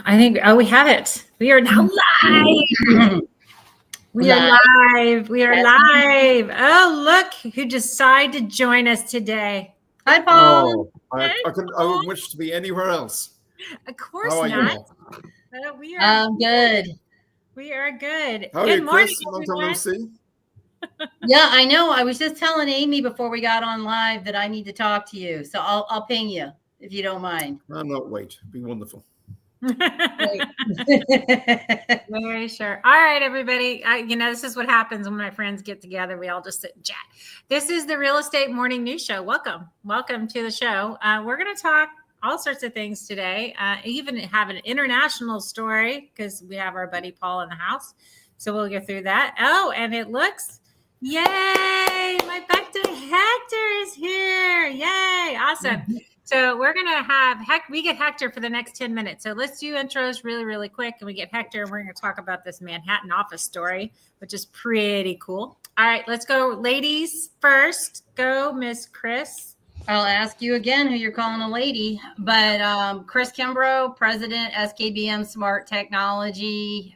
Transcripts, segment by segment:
I think, we have it. We are now live. We are live. We are live. Oh, look who decided to join us today. Hi, Paul. Oh, I would wish to be anywhere else. Of course How are not. you all? We are good. We are good. How are Good you, morning, Chris? Long time no see. Yeah, I know. I was just telling Amy before we got on live that I need to talk to you. So I'll ping you if you don't mind. I'm not wait. It'd be wonderful. Very sure. All right, everybody. This is what happens when my friends get together. We all just sit and chat. This is the Real Estate Morning News Show. Welcome to the show. We're going to talk all sorts of things today. Even have an international story because we have our buddy Paul in the house. So we'll get through that. Oh, and it looks, yay! My buddy Hector is here. Yay! Awesome. So we're going to we get Hector for the next 10 minutes. So let's do intros really, really quick. And we get Hector and we're going to talk about this Manhattan office story, which is pretty cool. All right, let's go. Ladies first. Go, Miss Chris. I'll ask you again who you're calling a lady, but Chris Kimbrough, President, SKBM Smart Technology.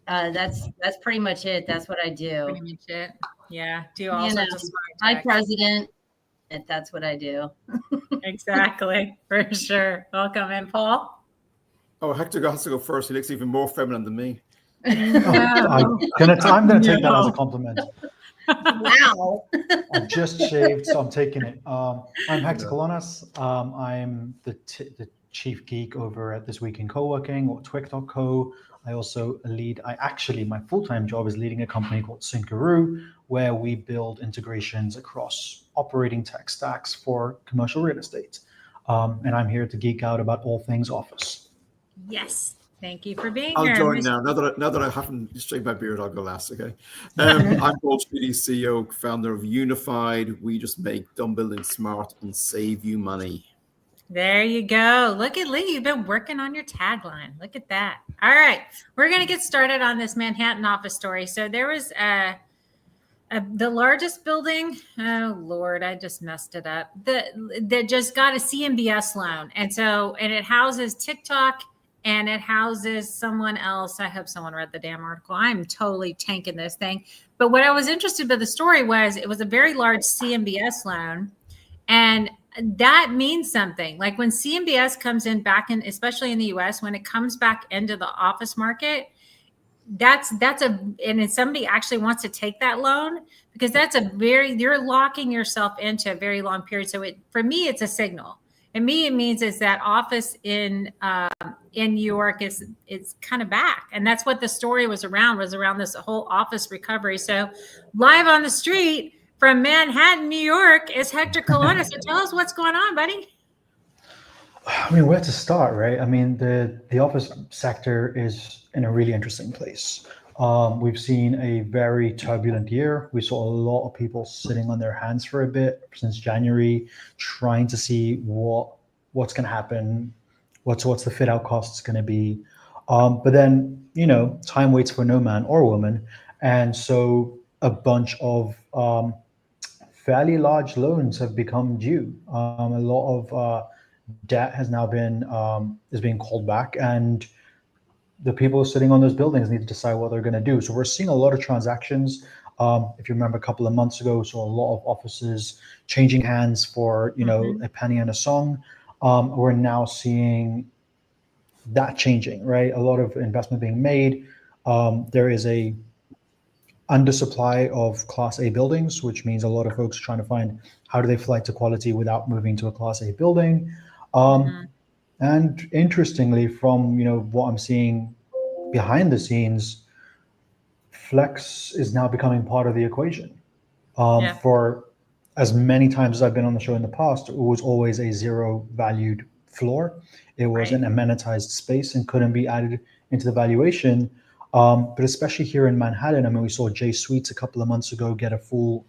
That's pretty much it. That's what I do. Pretty much it. Yeah. Do all sorts of smart Hi, tech. President. That's what I do. Exactly. For sure. Welcome in, Paul. Oh, Hector has to go first. He looks even more feminine than me. I'm gonna take that as a compliment. Wow. I just shaved, so I'm taking it. I'm Hector Colonas. I'm the chief geek over at This Week in Co-working or Twic.co. I also my full-time job is leading a company called Syncaroo, where we build integrations across operating tech stacks for commercial real estate. And I'm here to geek out about all things office. Yes. Thank you for being I'll here. join now. Now that I haven't shaved my beard, I'll go last, okay? I'm Paul Tweedy, CEO, founder of Unified. We just make dumb building smart and save you money. There you go. Look at Lee. You've been working on your tagline. Look at that. All right. We're going to get started on this Manhattan office story. So there was the largest building. Oh, Lord, I just messed it up. That just got a CMBS loan. And it houses TikTok and it houses someone else. I hope someone read the damn article. I'm totally tanking this thing. But what I was interested by the story was it was a very large CMBS loan. And that means something. Like when CMBS comes in back in, especially in the US, when it comes back into the office market, and if somebody actually wants to take that loan, because you're locking yourself into a very long period. So for me, it's a signal. And it means is that office in New York is kind of back. And that's what the story was around this whole office recovery. So live on the street from Manhattan, New York is Hector Colonas. So tell us what's going on, buddy. I mean, where to start, right? I mean, the office sector is in a really interesting place. We've seen a very turbulent year. We saw a lot of people sitting on their hands for a bit since January, trying to see what's going to happen, what's the fit out costs going to be. But then, time waits for no man or woman. And so a bunch of fairly large loans have become due. A lot of debt has now is being called back, and the people sitting on those buildings need to decide what they're going to do. So we're seeing a lot of transactions. If you remember a couple of months ago, so a lot of offices changing hands for a penny and a song. We're now seeing that changing, right? A lot of investment being made. There is a undersupply of Class A buildings, which means a lot of folks are trying to find how do they flight to quality without moving to a Class A building. And interestingly, from what I'm seeing behind the scenes, flex is now becoming part of the equation. For as many times as I've been on the show in the past, it was always a zero valued floor. It was an amenitized space and couldn't be added into the valuation. But especially here in Manhattan, I mean, we saw J Suites a couple of months ago get a full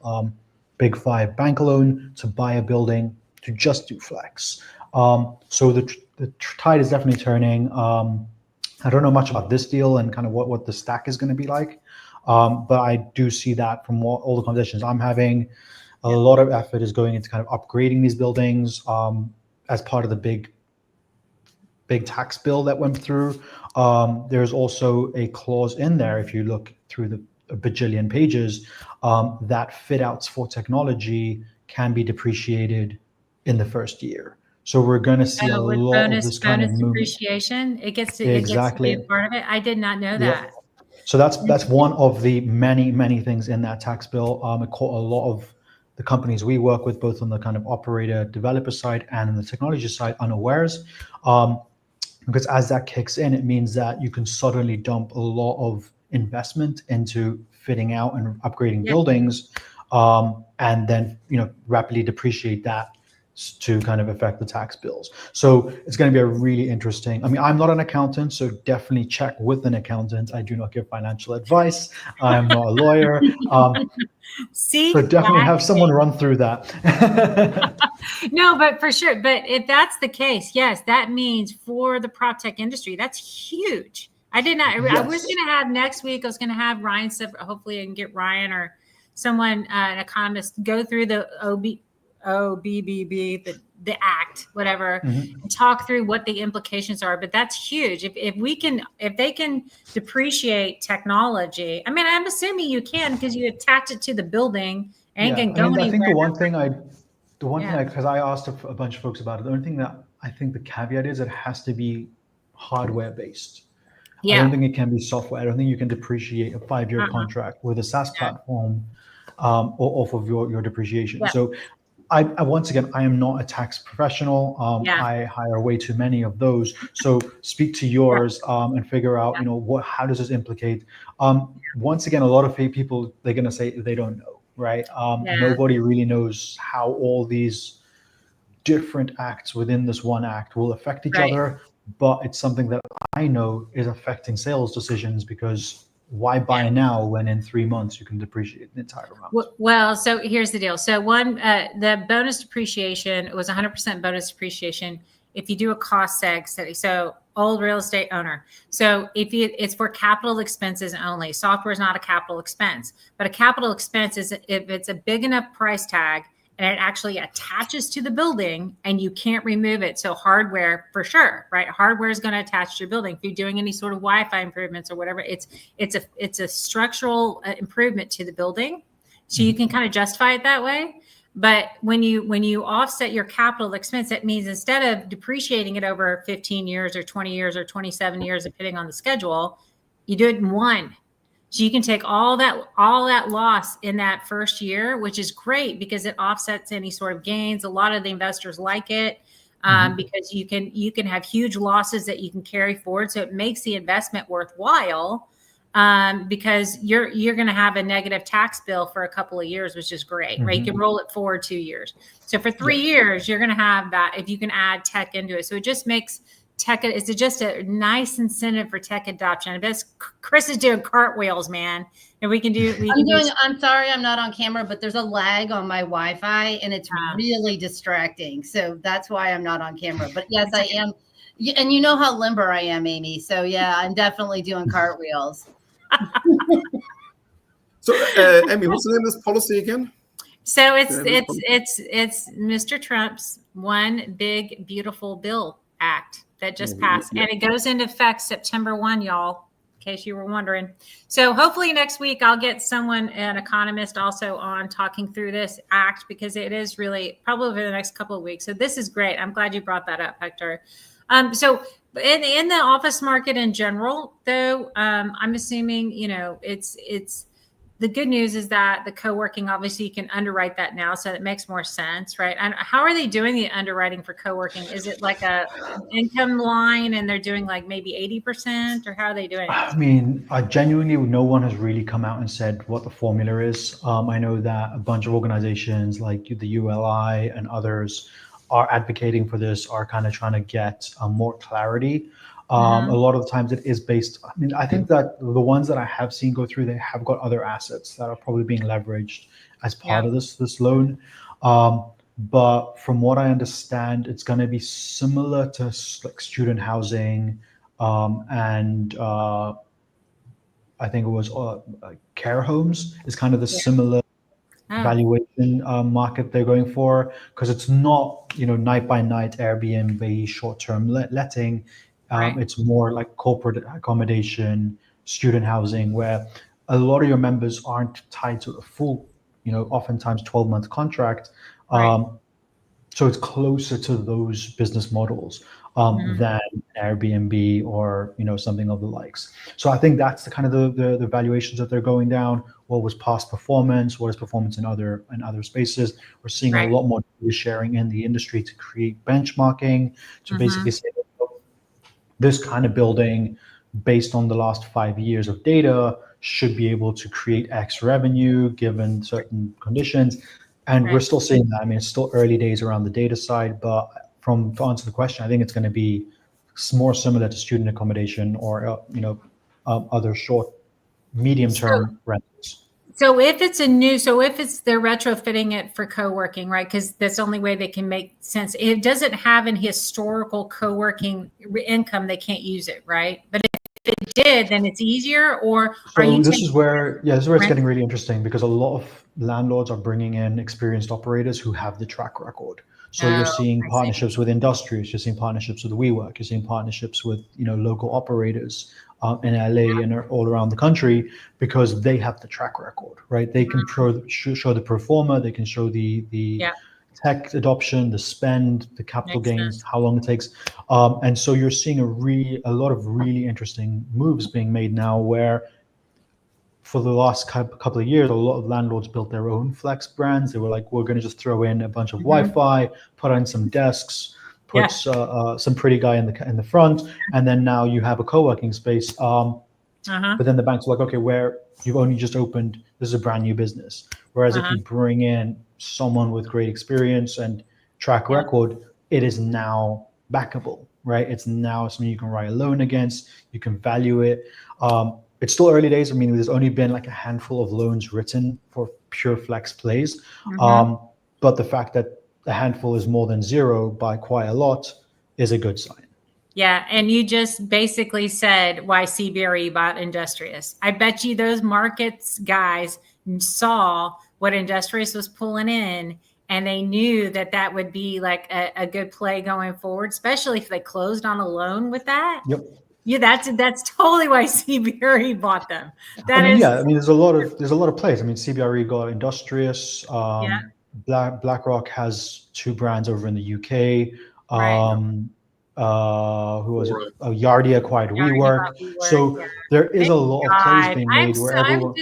Big Five bank loan to buy a building to just do flex. So the tide is definitely turning. I don't know much about this deal and kind of what the stack is going to be like. But I do see that from all the conversations I'm having, a lot of effort is going into kind of upgrading these buildings as part of the big big tax bill that went through. There's also a clause in there, if you look through the a bajillion pages, that fit outs for technology can be depreciated in the first year. So we're going to see a with lot of this kind of movement. depreciation, it gets to be Exactly. a part of it. I did not know Yeah. that. So that's one of the many things in that tax bill. It caught a lot of the companies we work with, both on the kind of operator developer side and on the technology side, unawares. Because as that kicks in, it means that you can suddenly dump a lot of investment into fitting out and upgrading buildings, and then rapidly depreciate that to kind of affect the tax bills. So it's going to be a really interesting. I mean, I'm not an accountant, so definitely check with an accountant. I do not give financial advice. I'm not a lawyer. See, so definitely have someone run through that. No, but for sure. But if that's the case, yes, that means for the prop tech industry, that's huge. I did not. Yes. I was going to have next week. I was going to have Ryan. Hopefully, I can get Ryan or someone, an economist, go through the OBBB, the act, whatever, and talk through what the implications are. But that's huge. If they can depreciate technology, I mean, I'm assuming you can because you attach it to the building and can go anywhere. I think the one thing because I asked a bunch of folks about it. The only thing that I think the caveat is it has to be hardware based. I don't think it can be software. I don't think you can depreciate a 5-year contract with a SaaS platform off of your depreciation. Yeah. So I once again, I am not a tax professional. I hire way too many of those. So speak to yours and figure out, how does this implicate? Once again, a lot of people, they're going to say they don't know, right? Nobody really knows how all these different acts within this one act will affect each other. But it's something that I know is affecting sales decisions, because why buy now when in 3 months you can depreciate the entire amount? Well, so here's the deal. So the bonus depreciation, it was 100% bonus depreciation if you do a cost seg study. So old real estate owner. So it's for capital expenses only. Software is not a capital expense, but a capital expense is if it's a big enough price tag and it actually attaches to the building and you can't remove it. So hardware, for sure, right? Hardware is going to attach to your building. If you're doing any sort of Wi-Fi improvements or whatever, it's a structural improvement to the building. So you can kind of justify it that way. But when you offset your capital expense, that means instead of depreciating it over 15 years or 20 years or 27 years, depending on the schedule, you do it in one. So you can take all that loss in that first year, which is great because it offsets any sort of gains. A lot of the investors like it because you can have huge losses that you can carry forward. So it makes the investment worthwhile because you're going to have a negative tax bill for a couple of years, which is great, right? You can roll it forward 2 years. So for 3 years, you're going to have that if you can add tech into it. So it just makes tech, it's just a nice incentive for tech adoption. I bet Chris is doing cartwheels, man. And I'm sorry, I'm not on camera, but there's a lag on my Wi-Fi and it's really distracting. So that's why I'm not on camera. But yes, I am. And you know how limber I am, Amy. So yeah, I'm definitely doing cartwheels. So Amy, what's the name of this policy again? So it's Mr. Trump's One Big Beautiful Bill Act that just passed, and it goes into effect September 1, y'all, in case you were wondering. So hopefully next week I'll get an economist also on talking through this act, because it is really probably over the next couple of weeks. So this is great. I'm glad you brought that up, Hector. So in the office market in general, though, I'm assuming, it's the good news is that the co-working, obviously you can underwrite that now, so it makes more sense, right? And how are they doing the underwriting for co-working? Is it like an income line and they're doing like maybe 80%, or how are they doing it? I mean, genuinely, no one has really come out and said what the formula is. I know that a bunch of organizations like the ULI and others are advocating for this, are kind of trying to get more clarity. A lot of the times it is based, I think that the ones that I have seen go through, they have got other assets that are probably being leveraged as part of this loan. But from what I understand, it's going to be similar to like student housing and I think it was care homes is kind of the similar Oh, valuation market they're going for, because it's not, night by night Airbnb short-term letting. right. It's more like corporate accommodation, student housing, where a lot of your members aren't tied to a full, oftentimes 12-month contract. Right. So it's closer to those business models Mhm. than Airbnb or something of the likes. So I think that's the kind of the valuations that they're going down. What was past performance? What is performance in other spaces? We're seeing a Right. lot more data sharing in the industry to create benchmarking, to basically say this kind of building, based on the last 5 years of data, should be able to create X revenue given certain conditions. And we're Right. still seeing that. I mean, it's still early days around the data side, but to answer the question, I think it's going to be more similar to student accommodation or other short, medium-term rentals. So if they're retrofitting it for co-working, right? Because that's the only way they can make sense. If it doesn't have an historical co-working income, they can't use it, right? But if it did, then it's easier. Or are So you this taking is where it's rent? getting really interesting, because a lot of landlords are bringing in experienced operators who have the track record. So you're Oh, seeing I see. partnerships with industries, you're seeing partnerships with WeWork, you're seeing partnerships with local operators in LA and all around the country, because they have the track record, right? They can show the pro forma, they can show the Yeah, tech adoption, the spend, the capital makes gains, sense. how long it takes. And so you're seeing a lot of really interesting moves being made now, where for the last couple of years, a lot of landlords built their own flex brands. They were like, we're going to just throw in a bunch of Wi-Fi, put in some desks, put Yeah. some pretty guy in the front, and then now you have a co-working space. Uh-huh. But then the banks are like, okay, where you've only just opened, this is a brand new business. Whereas if Uh-huh. you bring in someone with great experience and track Yeah. record, it is now backable, right? It's now something you can write a loan against, you can value it. It's still early days. I mean, there's only been like a handful of loans written for pure flex plays. Mhm. But the fact that a handful is more than zero by quite a lot is a good sign. Yeah, and you just basically said why CBRE bought Industrious. I bet you those markets guys saw what Industrious was pulling in, and they knew that would be like a good play going forward, especially if they closed on a loan with that. Yep. Yeah, that's totally why CBRE bought them. I mean, Is yeah. I mean, there's a lot of plays. I mean, CBRE got Industrious. Yeah. BlackRock has two brands over in the UK. Right. Who was it? Yardi acquired WeWork. So Yeah. there is a lot of plays being made where everyone.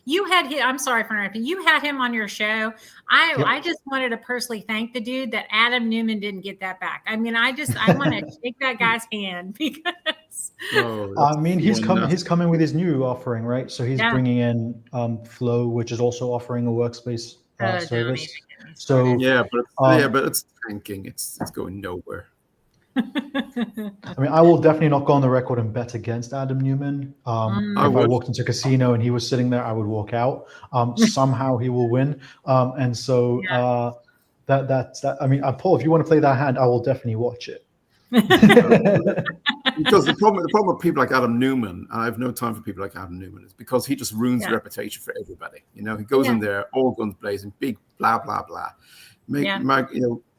You had him. I'm sorry for interrupting. You had him on your show. I just wanted to personally thank the dude that Adam Newman didn't get that back. I mean, I want to shake that guy's hand because. I mean, he's coming with his new offering, right? So he's bringing in Flow, which is also offering a workspace service. So but it's tanking. It's going nowhere. I mean, I will definitely not go on the record and bet against Adam Newman. If I walked into a casino and he was sitting there, I would walk out. Somehow he will win. And so that's that. I mean, Paul, if you want to play that hand, I will definitely watch it. Because the problem with people like Adam Newman, I have no time for people like Adam Newman, is because he just ruins the reputation for everybody. He goes in there, all guns blazing, big blah blah blah,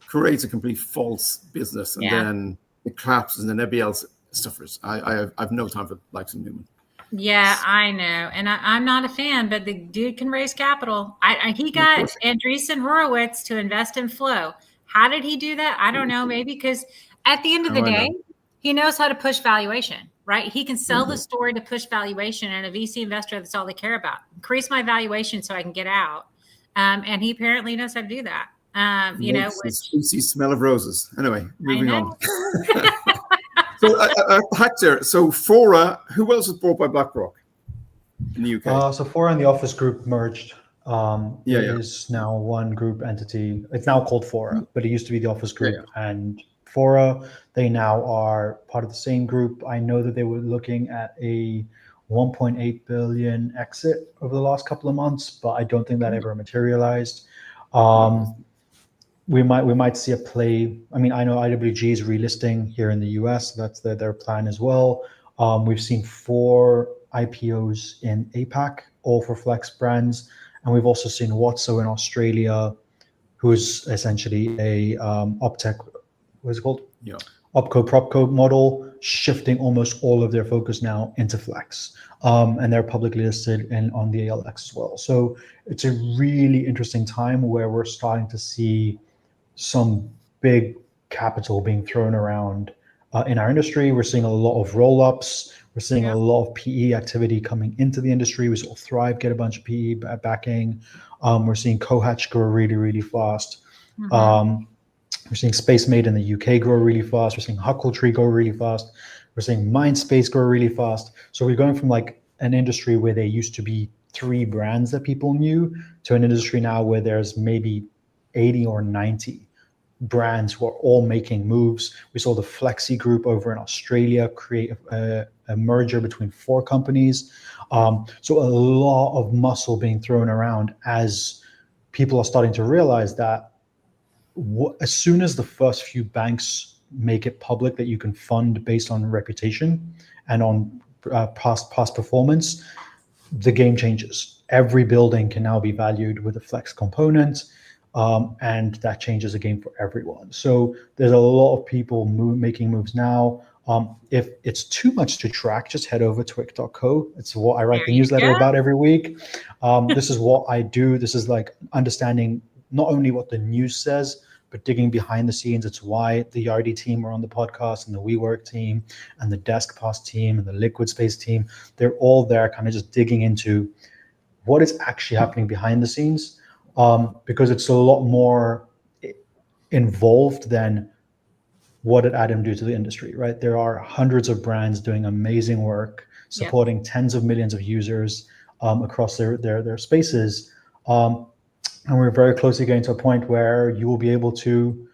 creates a complete false business, and then it collapses, and then everybody else suffers. I have no time for likes of Newman. Yeah, I know, and I'm not a fan, but the dude can raise capital. He got Andreessen Horowitz to invest in Flow. How did he do that? I don't know. Maybe because at the end of the day, he knows how to push valuation, right? He can sell the story to push valuation, and a VC investor, that's all they care about. Increase my valuation so I can get out. And he apparently knows how to do that. Juicy smell of roses. Anyway, moving on. So Hector, so Fora, who else was bought by BlackRock in the UK? So Fora and the Office Group merged. It is now one group entity. It's now called Fora, but it used to be the Office Group and Fora. They now are part of the same group. I know that they were looking at a 1.8 billion exit over the last couple of months, but I don't think that ever materialized. We might see a play. I mean, I know IWG is relisting here in the US. That's their plan as well. We've seen 4 IPOs in APAC, all for flex brands, And we've also seen Watso in Australia, who's essentially a OpTech, what is it called? Yeah. OpCo PropCo model, shifting almost all of their focus now into Flex. And they're publicly listed on the ALX as well. So it's a really interesting time where we're starting to see some big capital being thrown around in our industry. We're seeing a lot of roll-ups. We're seeing a lot of PE activity coming into the industry. We saw Thrive get a bunch of PE backing. We're seeing Cohatch grow really, really fast. We're seeing SpaceMate in the UK grow really fast. We're seeing Huckletree grow really fast. We're seeing Mindspace grow really fast. So we're going from like an industry where there used to be 3 brands that people knew to an industry now where there's maybe 80 or 90 brands who are all making moves. We saw the Flexi Group over in Australia create a merger between 4 companies. So a lot of muscle being thrown around as people are starting to realize that as soon as the first few banks make it public that you can fund based on reputation and on past performance, the game changes. Every building can now be valued with a Flex component, and that changes the game for everyone. So there's a lot of people making moves now. If it's too much to track, just head over to Wick.co. It's what I write the newsletter about every week. This is what I do. This is like understanding not only what the news says, but digging behind the scenes. It's why the Yardi team are on the podcast, and the WeWork team, and the DeskPass team, and the Liquid Space team. They're all there kind of just digging into what is actually happening behind the scenes, because it's a lot more involved than what did Adam do to the industry, right? There are hundreds of brands doing amazing work, supporting tens of millions of users across their spaces. And we're very closely getting to a point where you will be able to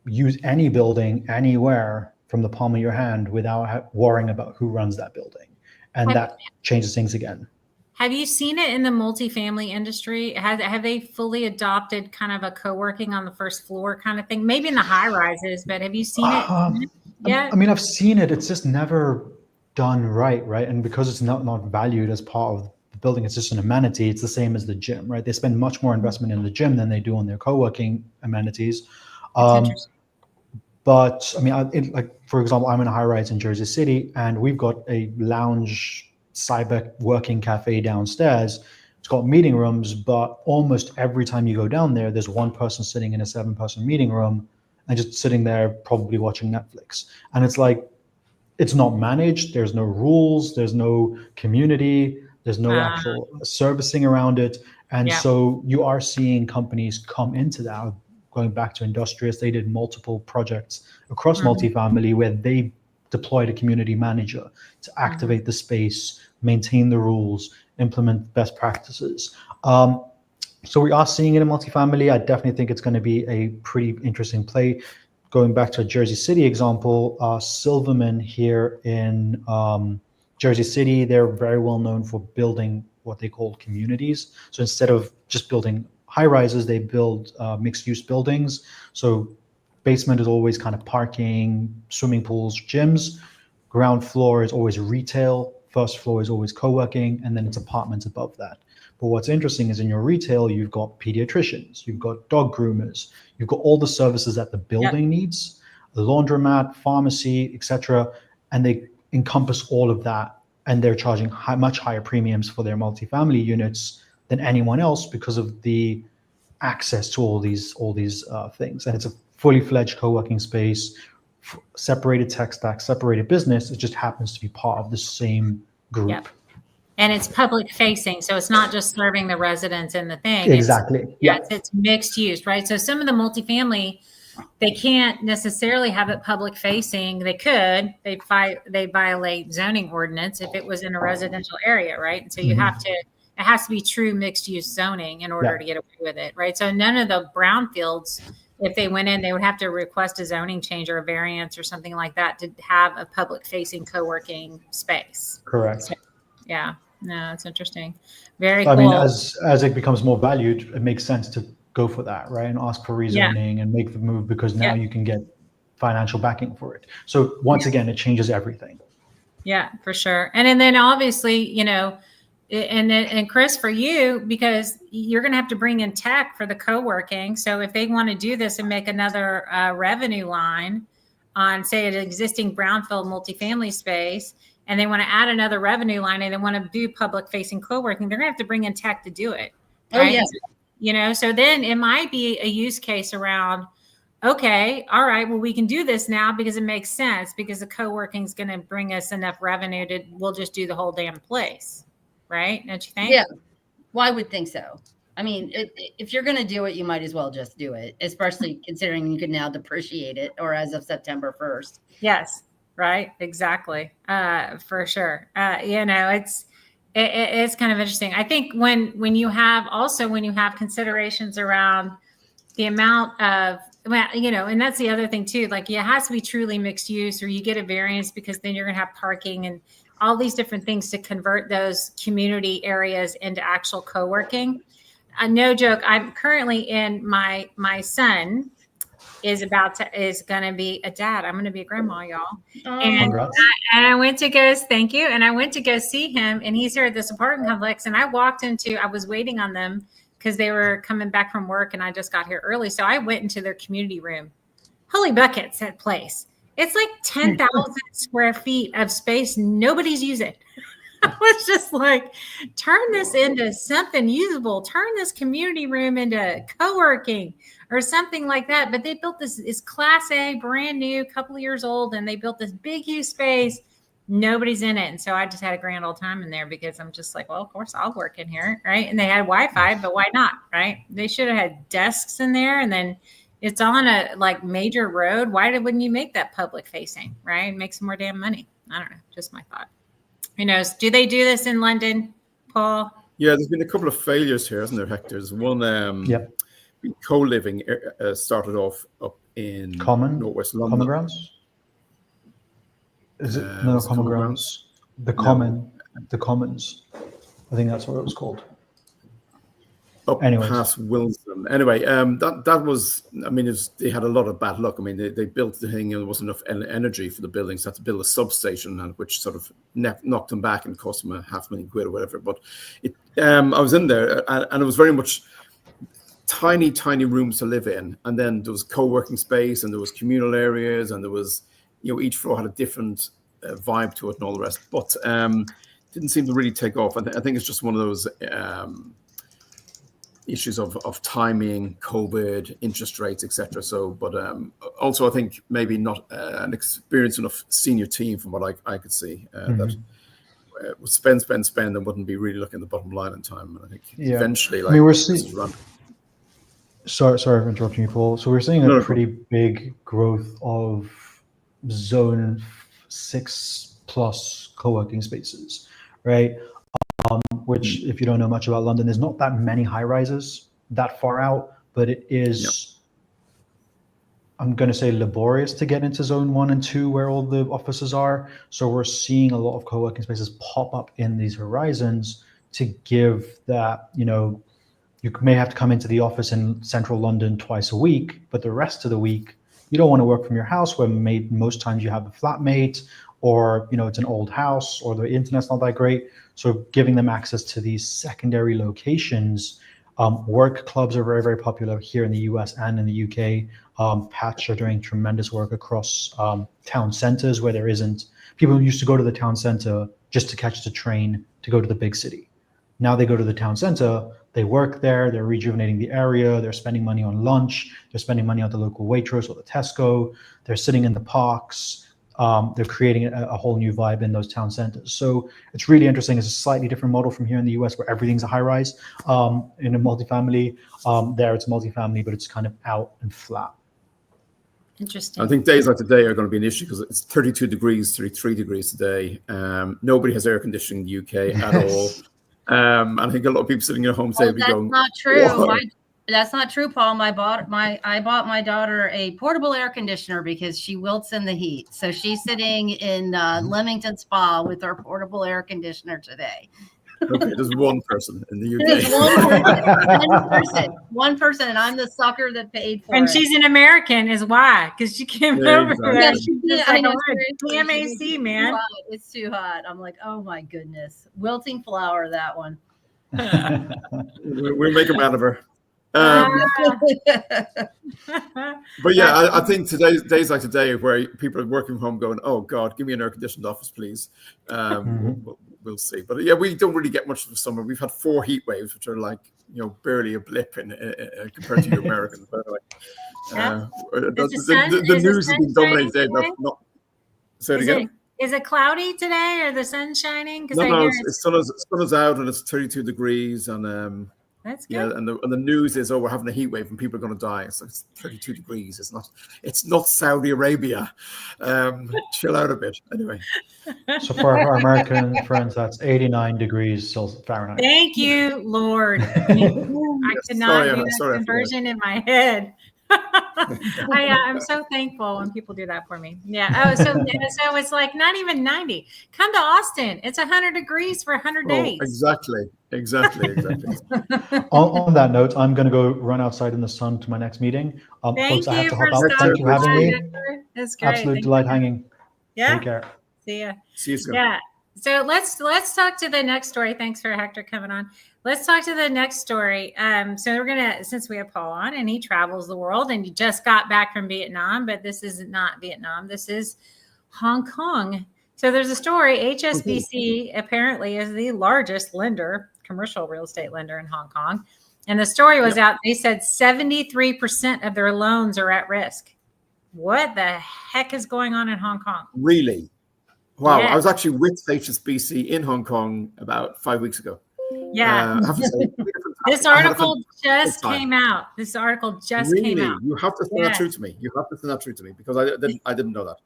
use any building anywhere from the palm of your hand without worrying about who runs that building. And that changes things again. Have you seen it in the multifamily industry? Have they fully adopted kind of a co-working on the first floor kind of thing? Maybe in the high rises, but have you seen it? Yeah. I mean, I've seen it. It's just never done right? And because it's not valued as part of the building, it's just an amenity. It's the same as the gym, right? They spend much more investment in the gym than they do on their co-working amenities. But I mean, like for example, I'm in a high rise in Jersey City, and we've got a lounge cyber working cafe downstairs. It's got meeting rooms, but almost every time you go down there, there's one person sitting in a 7-person meeting room and just sitting there probably watching Netflix. And it's like, it's not managed. There's no rules. There's no community. There's no actual servicing around it. And so you are seeing companies come into that. Going back to Industrious, they did multiple projects across multifamily where they deployed a community manager to activate the space, maintain the rules, implement best practices. So we are seeing it in multifamily. I definitely think it's going to be a pretty interesting play. Going back to a Jersey City example, Silverman here in Jersey City, they're very well known for building what they call communities. So instead of just building high rises, they build mixed use buildings. So basement is always kind of parking, swimming pools, gyms. Ground floor is always retail. First floor is always co-working, and then it's apartments above that. But what's interesting is in your retail, you've got pediatricians, you've got dog groomers, you've got all the services that the building needs, a laundromat, pharmacy, etc. And they encompass all of that, and they're charging much higher premiums for their multifamily units than anyone else because of the access to all these things. And it's a fully fledged co-working space, separated tech stack, separated business. It just happens to be part of the same group. Yep. And it's public facing. So it's not just serving the residents and the thing. Exactly. It's mixed use, right? So some of the multifamily, they can't necessarily have it public facing. They could, they violate zoning ordinance if it was in a residential area, right? And so you have to, it has to be true mixed use zoning in order to get away with it, right? So none of the brownfields, if they went in, they would have to request a zoning change or a variance or something like that to have a public facing co-working space. Correct. So, yeah, no, it's interesting. Very cool. I mean, as it becomes more valued, it makes sense to go for that, right? And ask for rezoning and make the move because now you can get financial backing for it. So once again, it changes everything. Yeah, for sure. And then obviously, you know, And Chris, for you, because you're going to have to bring in tech for the co-working. So if they want to do this and make another revenue line on, say, an existing brownfield multifamily space, and they want to add another revenue line and they want to do public facing co-working, they're going to have to bring in tech to do it. Right? Oh, yeah. You know, so then it might be a use case around, okay, all right, well, we can do this now because it makes sense, because the co-working is going to bring us enough revenue to, we'll just do the whole damn place. Right? Don't you think? Yeah. Well, I would think so. I mean, if you're going to do it, you might as well just do it, especially considering you can now depreciate it, or as of September 1st. Yes. Right. Exactly. For sure. You know, it's kind of interesting. I think when you have considerations around the amount of, well, you know, and that's the other thing too, like it has to be truly mixed use, or you get a variance because then you're going to have parking and all these different things to convert those community areas into actual co-working. No joke. I'm currently in my son is going to be a dad. I'm going to be a grandma, y'all. And I went to go, thank you. And I went to go see him, and he's here at this apartment complex. And I was waiting on them because they were coming back from work and I just got here early. So I went into their community room. Holy buckets, that place. It's like 10,000 square feet of space. Nobody's using. I was just like, turn this into something usable. Turn this community room into co-working or something like that. But they built this is Class A, brand new, couple of years old, and they built this big, huge space. Nobody's in it. And so I just had a grand old time in there because I'm just like, well, of course I'll work in here, right? And they had Wi-Fi, but why not, right? They should have had desks in there, and then it's on a like major road. Wouldn't you make that public facing, right? Make some more damn money. I don't know. Just my thought. Who knows? Do they do this in London, Paul? Yeah, there's been a couple of failures here, hasn't there, Hector? There's one co-living started off up in Northwest London. Common Grounds? Is it? No, Common Grounds. The Commons. I think that's what it was called. Up past Wilson. Anyway, that was, I mean, they had a lot of bad luck. I mean, they built the thing and there wasn't enough energy for the buildings. So had to build a substation, which sort of knocked them back and cost them £500,000 or whatever. But I was in there and it was very much tiny rooms to live in. And then there was co-working space and there was communal areas and there was, you know, each floor had a different vibe to it and all the rest. But didn't seem to really take off. I think it's just one of those issues of timing, COVID, interest rates, etc. So, but also I think maybe not an experienced enough senior team from what I could see that would spend and wouldn't be really looking at the bottom line in time. And I think eventually, like, we're seeing. Sorry for interrupting you, Paul. So we're seeing a pretty big growth of Zone 6+ co-working spaces, right? Which, if you don't know much about London, there's not that many high rises that far out, but it is, I'm going to say, laborious to get into Zone 1 and 2 where all the offices are. So we're seeing a lot of co-working spaces pop up in these horizons to give that, you know, you may have to come into the office in central London twice a week, but the rest of the week, you don't want to work from your house where most times you have a flatmate, or, you know, it's an old house, or the internet's not that great. So giving them access to these secondary locations. Work clubs are very, very popular here in the US and in the UK. Patch are doing tremendous work across town centers where there isn't. People used to go to the town center just to catch the train to go to the big city. Now they go to the town center, they work there, they're rejuvenating the area, they're spending money on lunch, they're spending money on the local Waitrose or the Tesco, they're sitting in the parks. They're creating a whole new vibe in those town centers. So it's really interesting. It's a slightly different model from here in the US where everything's a high rise. In a multifamily, there it's multifamily, but it's kind of out and flat. Interesting. I think days like today are going to be an issue because it's 32 degrees, 33 degrees today. Nobody has air conditioning in the UK at all. I think a lot of people sitting at home today will be going, not true. That's not true, Paul. I bought my daughter a portable air conditioner because she wilts in the heat. So she's sitting in Leamington Spa with her portable air conditioner today. Okay, there's one person in the It is UK. one person, and I'm the sucker that paid for And it. she's an American, is why? Because she came Yeah, over exactly. there. Yeah, she did. It's I like, know, I want seriously, PMAC, it's man. too hot. It's too hot. I'm like, oh my goodness, wilting flower, that one. We'll make a man of her. Ah. But yeah, I think days like today where people are working from home going, oh God, give me an air-conditioned office, please. We'll see. But yeah, we don't really get much of the summer. We've had 4 heat waves, which are like, barely a blip in compared to you Americans, by the way. The news has been dominated today. That's not. Say it again. Is it cloudy today or the sun's shining? No, sun is out and it's 32 degrees and that's good. yeah, and the news is, we're having a heat wave and people are going to die. It's 32 degrees. It's not Saudi Arabia. Chill out a bit. Anyway. So for our American friends, that's 89 degrees Fahrenheit. Thank you, Lord. I could not do that conversion in my head. I'm so thankful when people do that for me. Yeah. So it's like not even 90. Come to Austin. It's 100 degrees for 100 days. Exactly. On that note, I'm going to go run outside in the sun to my next meeting. Folks, I have to hop out. Thank you for having me. It's great. Absolute delight hanging. Yeah. Take care. See ya. See you soon. Yeah. So let's talk to the next story. Thanks for Hector coming on. Let's talk to the next story. So since we have Paul on and he travels the world and he just got back from Vietnam, but this is not Vietnam. This is Hong Kong. So there's a story. HSBC apparently is the largest commercial real estate lender in Hong Kong. And the story was out. They said 73% of their loans are at risk. What the heck is going on in Hong Kong? Really? Wow. Yeah. I was actually with HSBC in Hong Kong about 5 weeks ago. Yeah. This article just came out. Came out. You have to send that through to me. Because I didn't know that.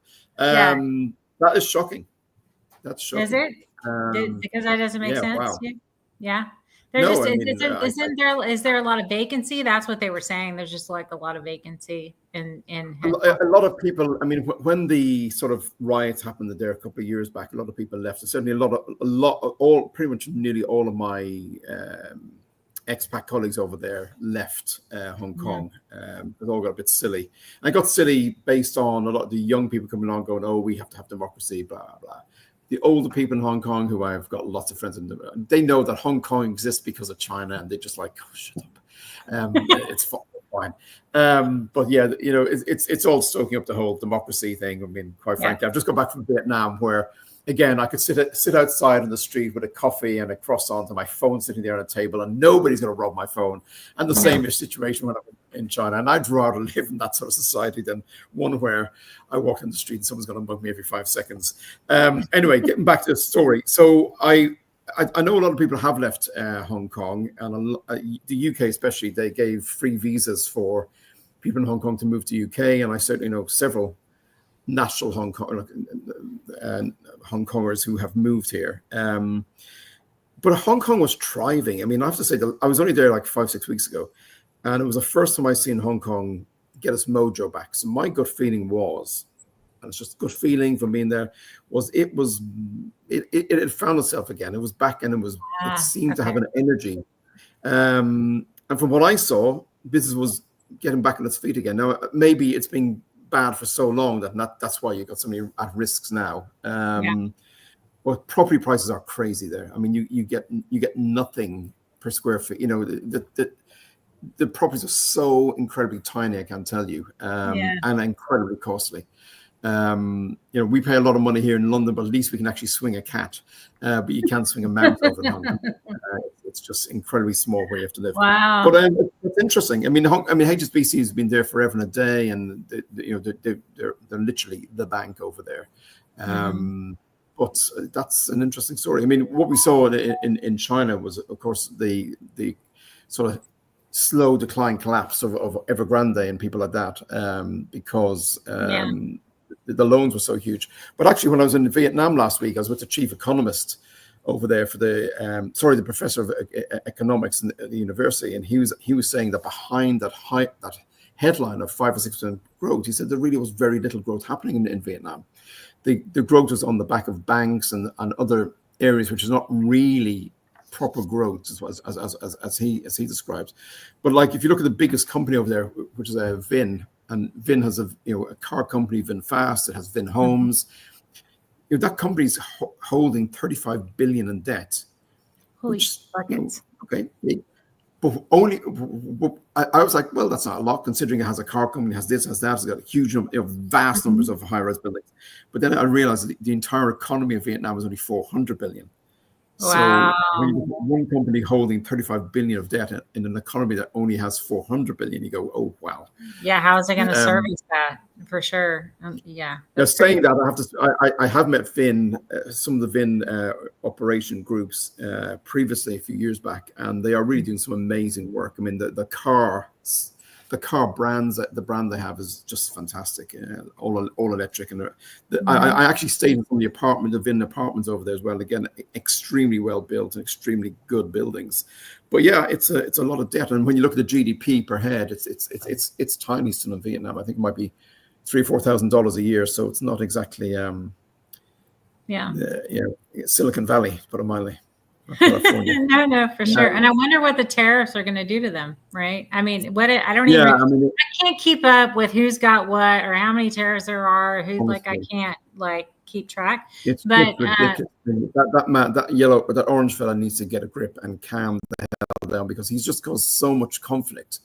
That is shocking. That's shocking. Is it? Because that doesn't make sense. Wow. Yeah. Is there a lot of vacancy? That's what they were saying. There's just like a lot of vacancy in a lot of people. I mean, when the sort of riots happened there a couple of years back, a lot of people left. Certainly nearly all of my expat colleagues over there left Hong Kong. It all got a bit silly. And it got silly based on a lot of the young people coming along going, oh, we have to have democracy, blah, blah. The older people in Hong Kong, who I've got lots of friends in, they know that Hong Kong exists because of China, and they're just like, oh, shut up. It's fine. But yeah, it's all stoking up the whole democracy thing. I mean, quite frankly, I've just got back from Vietnam where, again, I could sit outside in the street with a coffee and a croissant and my phone sitting there on a table, and nobody's going to rob my phone. And the same situation when I'm in China. And I'd rather live in that sort of society than one where I walk in the street and someone's going to mug me every 5 seconds. Anyway, getting back to the story. So I know a lot of people have left Hong Kong, and the UK especially, they gave free visas for people in Hong Kong to move to UK. And I certainly know several national Hong Kongers who have moved here. But Hong Kong was thriving. I mean, I have to say that I was only there like 5-6 weeks ago, and it was the first time I seen Hong Kong get its mojo back. So my gut feeling was, and it's just a good feeling from being there, was it had found itself again. It was back, and it seemed to have an energy. And from what I saw, business was getting back on its feet again. Now, maybe it's been bad for so long that's why you got so many at risks now. But property prices are crazy there. I mean, you get nothing per square feet. The properties are so incredibly tiny, I can't tell you, and incredibly costly. We pay a lot of money here in London, but at least we can actually swing a cat, but you can't swing a mouse over London. It's just incredibly small where you have to live. Wow. But it's interesting. I mean, HSBC has been there forever and a day, and they're literally the bank over there. But that's an interesting story. I mean, what we saw in China was, of course, the sort of slow decline collapse of Evergrande and people like that, because the loans were so huge. But actually, when I was in Vietnam last week, I was with the chief economist over there for the professor of economics at the university, and he was saying that behind that headline of 5 or 6% growth, he said there really was very little growth happening in Vietnam. The growth was on the back of banks and other areas which is not really proper growth as he describes. But like if you look at the biggest company over there, which is Vin, and Vin has a car company, VinFast. It has Vin Homes. That company's holding 35 billion in debt. Holy buckets. Okay. But only, I was like, well, that's not a lot considering it has a car company, has this, has that, it's got a huge number, vast numbers of high-rise buildings. But then I realized that the entire economy of Vietnam is only 400 billion. Wow. So when you look at one company holding 35 billion of debt in an economy that only has 400 billion, you go, oh, wow. Yeah, how is it going to service that? For sure. Yeah. Now, saying that, I have met Vin, some of the Vin operation groups previously, a few years back, and they are really doing some amazing work. I mean, the car brands, the brand they have is just fantastic. All electric, and I actually stayed in the Vin apartments over there as well. Again, extremely well built and extremely good buildings. But yeah, it's a lot of debt, and when you look at the GDP per head, it's tiny still in Vietnam. I think it might be $3,000-4,000 a year, so it's not exactly Silicon Valley, to put it mildly. No, for sure. And I wonder what the tariffs are going to do to them, right? I mean, I can't keep up with who's got what or how many tariffs there are. I can't keep track. It's ridiculous. That orange fella needs to get a grip and calm the hell down, because he's just caused so much conflict.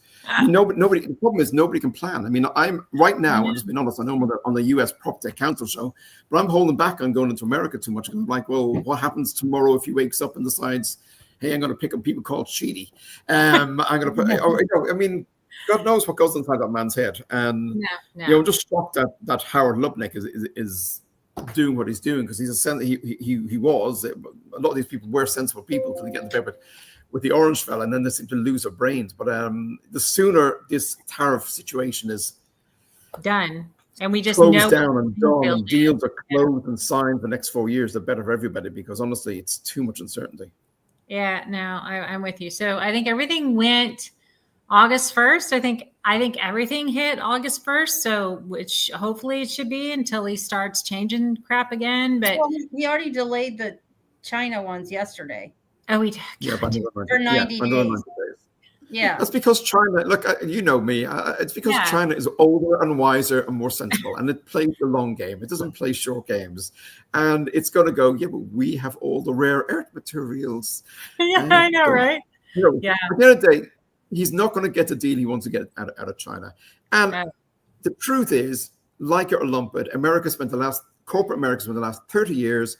Nobody. The problem is nobody can plan. I mean, I'm right now. I'm just being honest. I know I'm on the U.S. Prop Tech Council show, but I'm holding back on going into America too much. I'm like, well, what happens tomorrow if he wakes up and decides, hey, I'm going to pick up people called Sheedy. I'm going to put. I mean, God knows what goes inside that man's head. And I'm just shocked that Howard Lubnick is doing what he's doing, because he was. A lot of these people were sensible people until they get in the bed with the orange fella, and then they seem to lose their brains. But the sooner this tariff situation is done, and we just closed down and done, and deals are closed and signed for the next 4 years, the better for everybody, because honestly, it's too much uncertainty. Yeah, no, I'm with you. So I think everything went August 1st. I think everything hit August 1st. So which hopefully it should be until he starts changing crap again. But he already delayed the China ones yesterday. Oh, we did. For 90 days. Yeah. That's because China, look, you know me, it's because China is older and wiser and more sensible, and it plays the long game. It doesn't play short games. And it's going to go, but we have all the rare earth materials. Yeah, I know, right? At the end of the day, he's not going to get the deal he wants to get out of China. And the truth is, like it or lump it, corporate America spent the last 30 years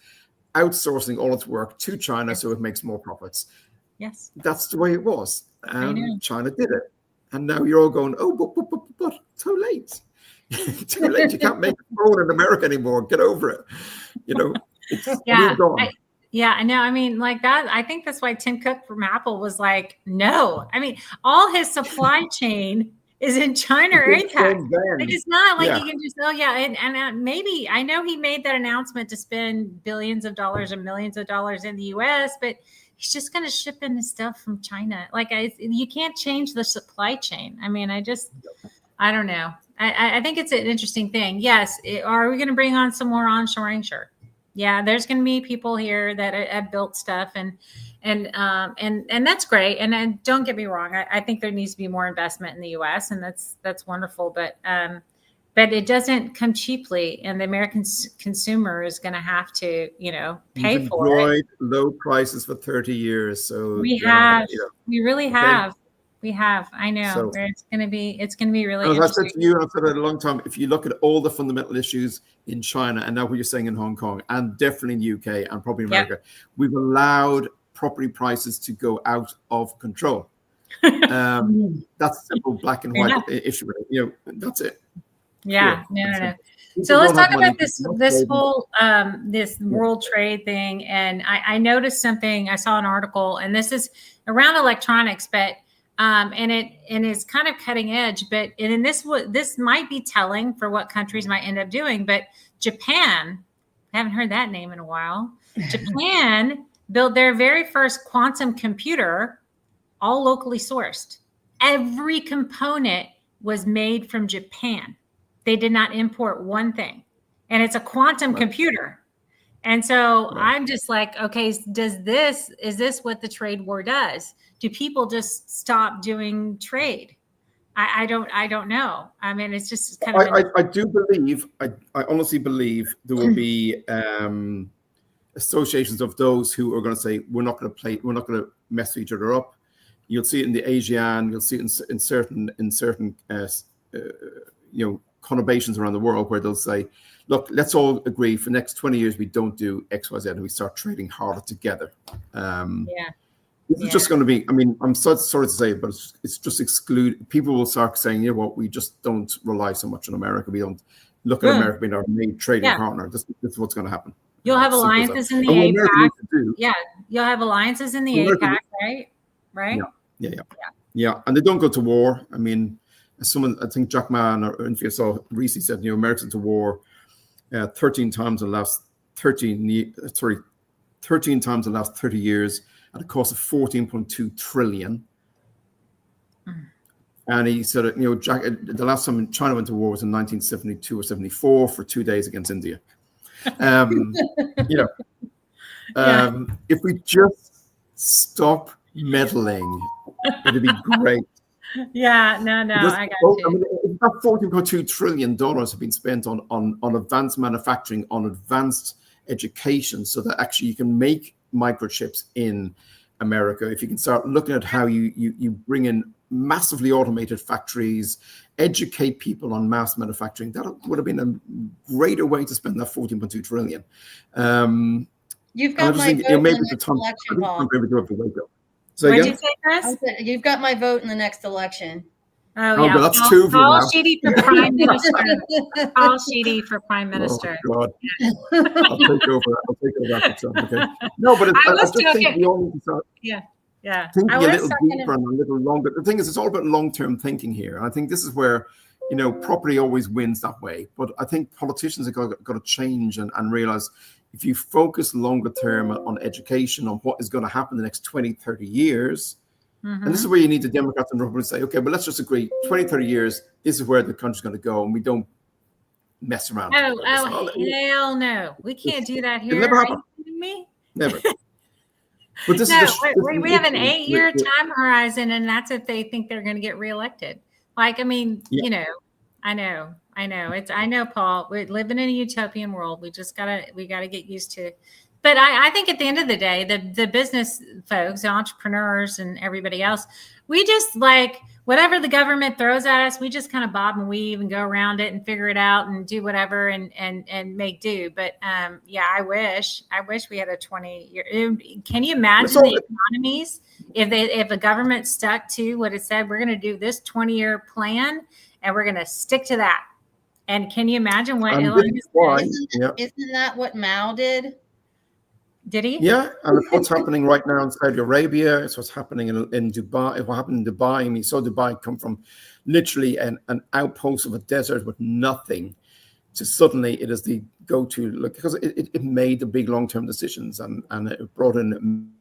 outsourcing all its work to China so it makes more profits. Yes. That's the way it was. And China did it. And now you're all going, but too late. Too late. You can't make a phone in America anymore. Get over it. It's moved on. I know. I mean, like that, I think that's why Tim Cook from Apple was like, no. I mean, all his supply chain is in China or APAC. It's not like you can just, and maybe, I know he made that announcement to spend billions of dollars or millions of dollars in the US, but he's just going to ship in the stuff from China. Like you can't change the supply chain. I mean, I don't know. I think it's an interesting thing. Yes. Are we going to bring on some more onshoring? Sure. Yeah. There's going to be people here that have built stuff and that's great. And don't get me wrong. I think there needs to be more investment in the US, and that's wonderful. But it doesn't come cheaply, and the American consumer is going to have to, pay for it. Low prices for 30 years. So we really have. We have. I know. So, it's going to be really interesting. As I said to you, I've said it a long time, if you look at all the fundamental issues in China and now what you're saying in Hong Kong and definitely in the UK and probably in America, we've allowed property prices to go out of control. That's simple black and white issue. That's it. Yeah. No. So let's talk about this whole this world trade thing. And I noticed something. I saw an article, and this is around electronics, but and it's kind of cutting edge. But this might be telling for what countries might end up doing. But Japan, I haven't heard that name in a while. Japan built their very first quantum computer, all locally sourced. Every component was made from Japan. They did not import one thing. And it's a quantum computer. And so Right. I'm just like, okay, is this what the trade war does? Do people just stop doing trade? I don't know. I mean, it's just kind of I do believe, I honestly believe there will be associations of those who are going to say, we're not going to mess each other up. You'll see it in the ASEAN, you'll see it in certain conurbations around the world where they'll say, look, let's all agree for the next 20 years we don't do X, Y, Z, and we start trading harder together. This is just going to be, I mean, I'm sorry to say it, but it's just exclude. People will start saying, you know what, we just don't rely so much on America. We don't look at America being our main trading partner. This is what's going to happen. You'll have alliances in the APAC. Yeah, you'll have alliances in the APAC, right? Right? Yeah. And they don't go to war. I mean, someone, I think Jack Ma or Infia saw recently said, you know, Americans to war 13 times in the last 13 times in the last 30 years at a cost of 14.2 trillion. And he said, you know, Jack, the last time China went to war was in 1972 or 74 for 2 days against India. You know, if we just stop meddling, it'd be great. Yeah, no, I got you. I mean, about $14.2 trillion have been spent on advanced manufacturing, on advanced education, so that actually you can make microchips in America. If you can start looking at how you bring in massively automated factories, educate people on mass manufacturing, that would have been a greater way to spend that 14.2 trillion. You've got my vote in the next election, Paul. So what did you say, Chris? You've got my vote in the next election. Oh, yeah. But that's two of you Paul now. Sheedy for Prime Minister. Paul Sheedy for Prime Minister. Oh, God. I'll take over that. Okay. No, but I just think we all need to start thinking a little deeper and a little longer. The thing is, it's all about long-term thinking here. And I think this is where, you know, property always wins that way. But I think politicians have got to change and realize if you focus longer term on education, on what is going to happen in the next 20, 30 years, and this is where you need the Democrats and Republicans say, okay, but let's just agree, 20, 30 years, this is where the country's going to go, and we don't mess around. Hell no. We can't do that here. It'll never happen. Are you kidding me? Never. But this we have an 8-year time horizon, and that's if they think they're going to get reelected. Like, I mean, you know, I know. I know, Paul. We're living in a utopian world. We gotta get used to. But I think at the end of the day, the business folks, the entrepreneurs, and everybody else, we just like whatever the government throws at us, we just kind of bob and weave and go around it and figure it out and do whatever and make do. But I wish we had a 20-year. Can you imagine the economies if a government stuck to what it said? We're going to do this 20-year plan and we're going to stick to that. And can you imagine what Elon isn't that what Mao did? Did he? Yeah, and it's what's happening right now in Saudi Arabia. It's what's happening in Dubai. What happened in Dubai? I mean, you saw Dubai come from literally an outpost of a desert with nothing to suddenly it is the go-to, like, because it made the big long-term decisions and it brought in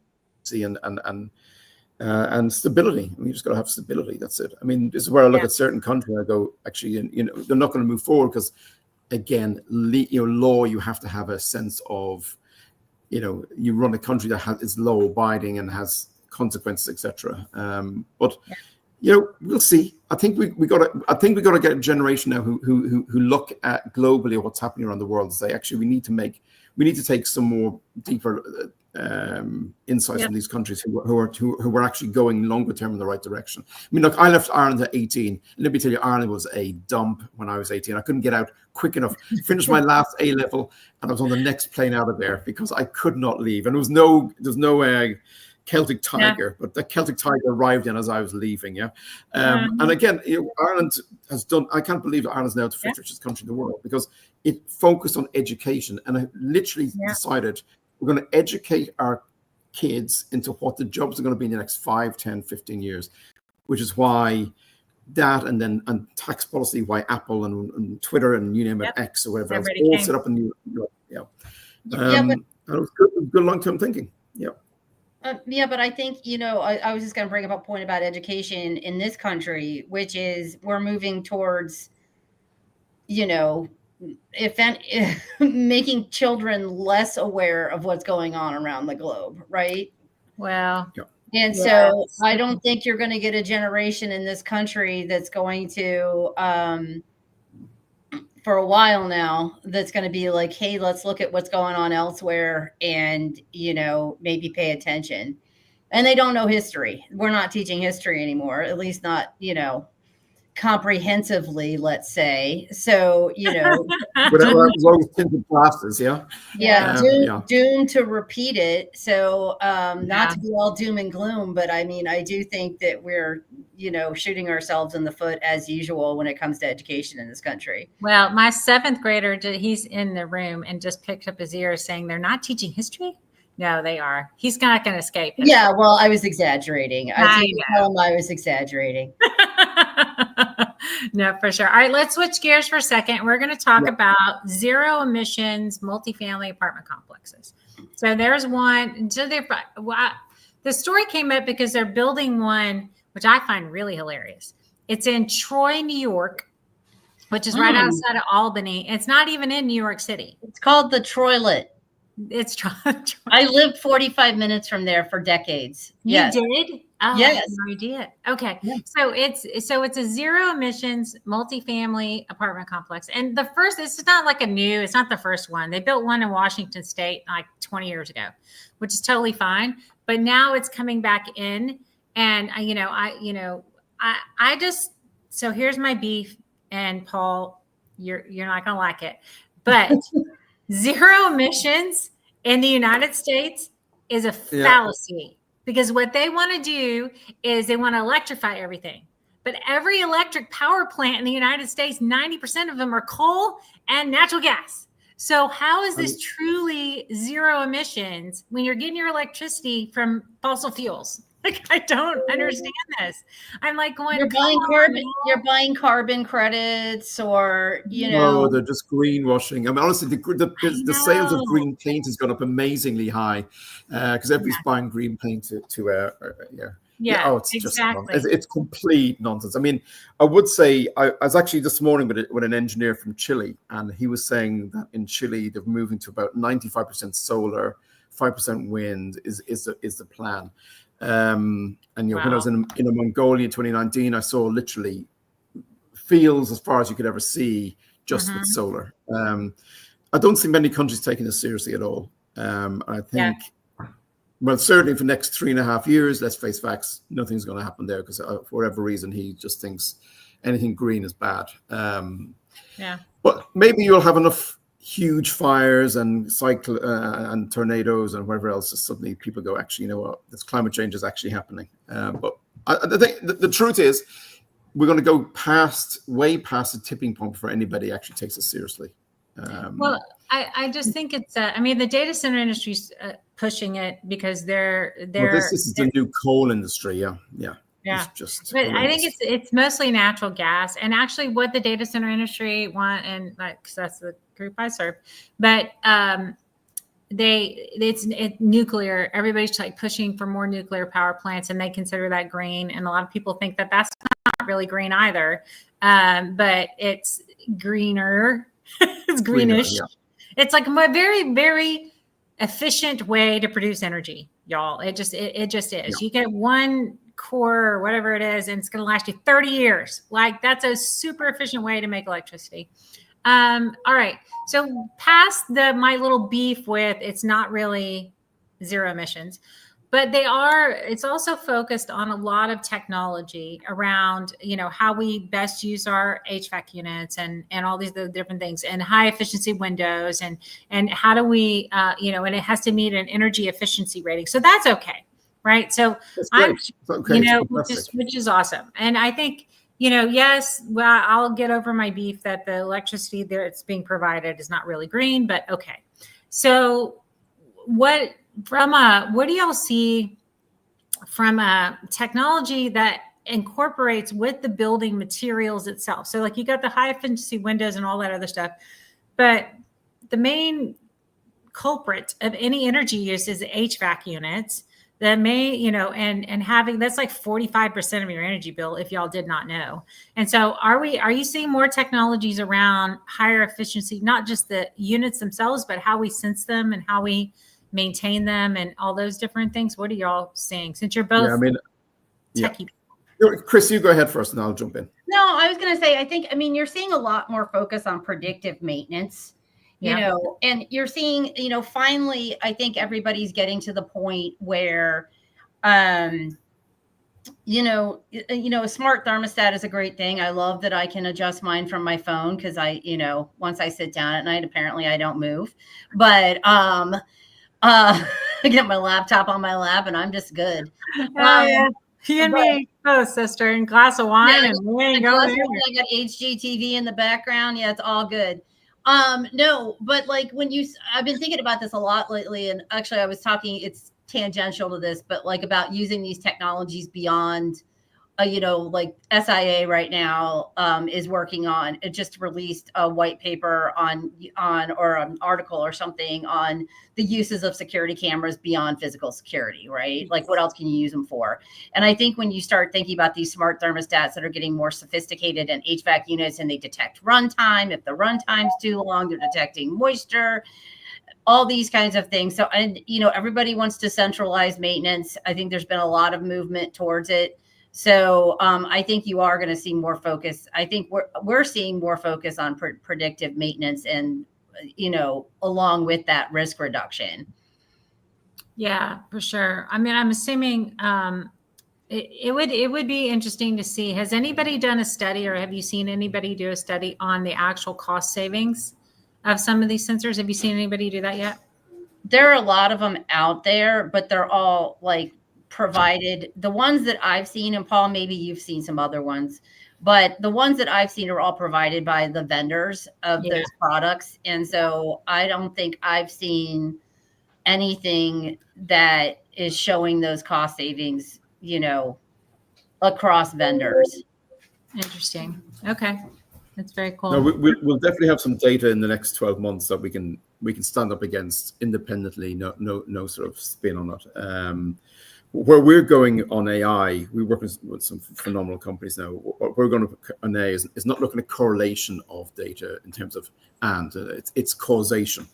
and stability. I mean, you just got to have stability. That's it. I mean, this is where I look at certain countries. I go, actually, you know, they're not going to move forward because, again, law. You have to have a sense of, you know, you run a country that is law abiding and has consequences, etc. But you know, we'll see. I think we got to get a generation now who look at globally at what's happening around the world and say, actually, we need to take some more deeper insights from these countries who are actually going longer term in the right direction. I mean, look, I left Ireland at 18. Let me tell you, Ireland was a dump when I was 18. I couldn't get out quick enough. Finished my last A level, and I was on the next plane out of there because I could not leave. And there's no Celtic Tiger, but the Celtic Tiger arrived in as I was leaving. And again, you know, Ireland has done. I can't believe Ireland's now the fifth richest country in the world because it focused on education and it literally decided we're going to educate our kids into what the jobs are going to be in the next 5, 10, 15 years, which is why that and tax policy, why Apple and Twitter and you name it, X or whatever, else, all set up in New York. But it was good long-term thinking. But I think, you know, I was just going to bring up a point about education in this country, which is we're moving towards, you know, making children less aware of what's going on around the globe, right? Well, and so I don't think you're going to get a generation in this country that's going to, for a while now, that's going to be like, hey, let's look at what's going on elsewhere and, maybe pay attention. And they don't know history. We're not teaching history anymore, at least not, comprehensively, let's say. So, without rose-tinted glasses, doomed to repeat it. So, not to be all doom and gloom, but I mean, I do think that we're, shooting ourselves in the foot as usual when it comes to education in this country. Well, my 7th grader, he's in the room and just picked up his ear saying they're not teaching history. No, they are. He's not going to escape it. Yeah, well, I was exaggerating. I did tell him I was exaggerating. No, for sure. All right, let's switch gears for a second. We're going to talk about zero emissions multifamily apartment complexes. So there's one. So the story came up because they're building one, which I find really hilarious. It's in Troy, New York, which is right outside of Albany. It's not even in New York City. It's called the Troylet. It's I lived 45 minutes from there for decades. You did? Oh, yes. I had no idea. Okay. Yeah. So it's a zero emissions multifamily apartment complex. And it's not the first one. They built one in Washington State like 20 years ago, which is totally fine. But now it's coming back in. And so here's my beef. And Paul, you're not going to like it, but zero emissions in the United States is a fallacy because what they want to do is they want to electrify everything. But every electric power plant in the United States, 90% of them are coal and natural gas. So how is this truly zero emissions when you're getting your electricity from fossil fuels? Like, I don't understand this. I'm like going, you're buying carbon credits or, No, they're just greenwashing. I mean, honestly, the sales of green paint has gone up amazingly high because everybody's buying green paint it's complete nonsense. I mean, I would say I was actually this morning with an engineer from Chile, and he was saying that in Chile, they're moving to about 95% solar, 5% wind is the plan. When I was in Mongolia in 2019, I saw literally fields as far as you could ever see just with solar. I don't see many countries taking this seriously at all. I think, well, certainly for the next 3.5 years, let's face facts, nothing's going to happen there because for whatever reason, he just thinks anything green is bad. But maybe you'll have enough huge fires and and tornadoes and whatever else, suddenly people go, actually, you know what, this climate change is actually happening. But I think the truth is we're going to go way past the tipping point before anybody actually takes it seriously. I just think it's, the data center industry's pushing it because they're this is the new coal industry. Yeah. But I think it's mostly natural gas, and actually what the data center industry want, and because that's the group I serve, but it's nuclear. Everybody's like pushing for more nuclear power plants, and they consider that green. And a lot of people think that that's not really green either, but it's greener. It's greenish. Greener, yeah. It's like a very, very efficient way to produce energy, y'all. It just is. Yeah. You get one core or whatever it is, and it's going to last you 30 years. Like, that's a super efficient way to make electricity. All right. So past my little beef with it's not really zero emissions, but it's also focused on a lot of technology around, how we best use our HVAC units and all these different things, and high efficiency windows and how do we, and it has to meet an energy efficiency rating. So that's okay. Right. So which is awesome. And I think, yes, well, I'll get over my beef that the electricity that's being provided is not really green, but okay. So what do y'all see from a technology that incorporates with the building materials itself? So like you got the high efficiency windows and all that other stuff, but the main culprit of any energy use is HVAC units. that may, and having that's like 45% of your energy bill if y'all did not know. And so are you seeing more technologies around higher efficiency, not just the units themselves, but how we sense them and how we maintain them and all those different things? What are y'all seeing, since you're both techie? Chris, you go ahead first and I'll jump in. No, I was going to say, you're seeing a lot more focus on predictive maintenance. And you're seeing, finally, I think everybody's getting to the point where, a smart thermostat is a great thing. I love that I can adjust mine from my phone because once I sit down at night, apparently I don't move. But I get my laptop on my lap and I'm just good. You and me both, sister, and glass of wine, and we ain't going anywhere. I got HGTV in the background. Yeah, it's all good. No, but like I've been thinking about this a lot lately, and actually I was talking, it's tangential to this, but like about using these technologies beyond, like SIA right now is working on, it just released a white paper on or an article or something on the uses of security cameras beyond physical security, right? Like what else can you use them for? And I think when you start thinking about these smart thermostats that are getting more sophisticated and HVAC units, and they detect runtime, if the runtime's too long, they're detecting moisture, all these kinds of things. So, and everybody wants to centralize maintenance. I think there's been a lot of movement towards it. So I think you are going to see more focus. I think we're seeing more focus on predictive maintenance and, along with that, risk reduction. Yeah, for sure. I mean, I'm assuming it would be interesting to see. Has anybody done a study, or have you seen anybody do a study on the actual cost savings of some of these sensors? Have you seen anybody do that yet? There are a lot of them out there, but they're all like provided. The ones that I've seen, and Paul, maybe you've seen some other ones, but the ones that I've seen are all provided by the vendors of those products. And so I don't think I've seen anything that is showing those cost savings, across vendors. Interesting. Okay. That's very cool. No, we'll definitely have some data in the next 12 months that we can stand up against independently. No sort of spin on it. Where we're going on AI, we work with some phenomenal companies now. What we're going to on AI is not looking at correlation of data in terms of it's causation,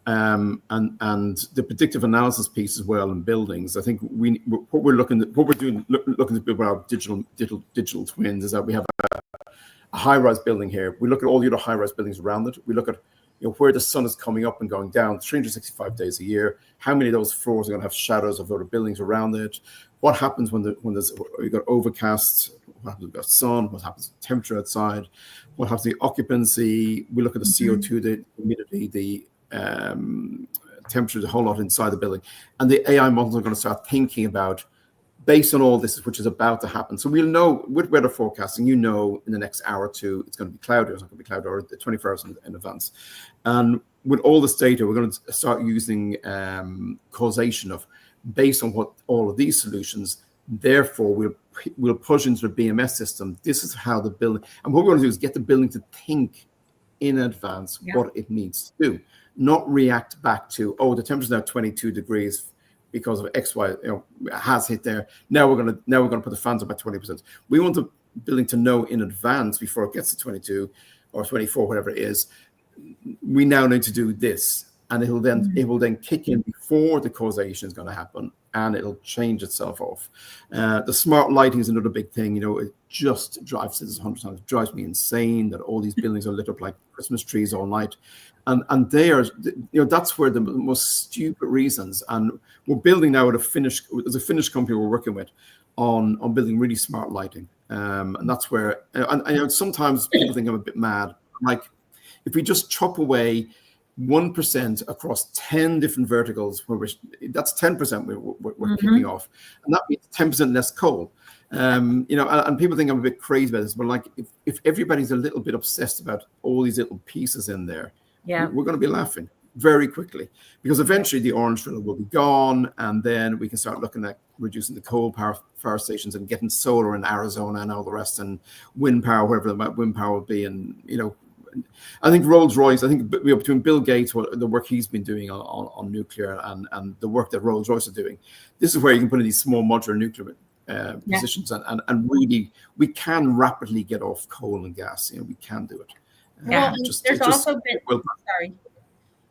and the predictive analysis piece as well in buildings. I think what we're looking to build our digital twins is that we have a high-rise building here. We look at all the other high-rise buildings around it. We look at where the sun is coming up and going down 365 days a year. How many of those floors are going to have shadows of other buildings around it? What happens when you've got overcast? What happens when you've got sun? What happens to the temperature outside? What happens to the occupancy? We look at the CO2, the humidity, the temperature, the whole lot inside the building. And the AI models are going to start thinking about, based on all this, which is about to happen. So we'll know with weather forecasting, in the next hour or two, it's going to be cloudy or it's not going to be cloudy, or 24 hours in advance. And with all this data, we're going to start using causation of, based on what all of these solutions, therefore we'll push into the BMS system. This is how the building, and what we're going to do is get the building to think in advance what it needs to do, not react back to, the temperature's now 22 degrees because of X, Y, has hit there. Now we're gonna put the fans up at 20%. We want the building to know in advance before it gets to 22 or 24, whatever it is. We now need to do this, and it will then kick in before the causation is going to happen, and it'll change itself off. The smart lighting is another big thing. It just drives this 100 times. It drives me insane that all these buildings are lit up like Christmas trees all night. And they are, that's where the most stupid reasons. And we're building now there's a Finnish company we're working with on building really smart lighting. And that's where, and sometimes people think I'm a bit mad. Like, if we just chop away 1% across 10 different verticals, that's 10% we're kicking off. And that means 10% less coal. And people think I'm a bit crazy about this, but like, if everybody's a little bit obsessed about all these little pieces in there, we're going to be laughing very quickly, because eventually the orange filter will be gone, and then we can start looking at reducing the coal power stations and getting solar in Arizona and all the rest, and wind power, wherever the wind power will be, and I think Rolls-Royce, I think between Bill Gates, the work he's been doing on nuclear and the work that Rolls-Royce are doing, this is where you can put in these small modular nuclear positions and really, we can rapidly get off coal and gas. We can do it. Well, there's also been,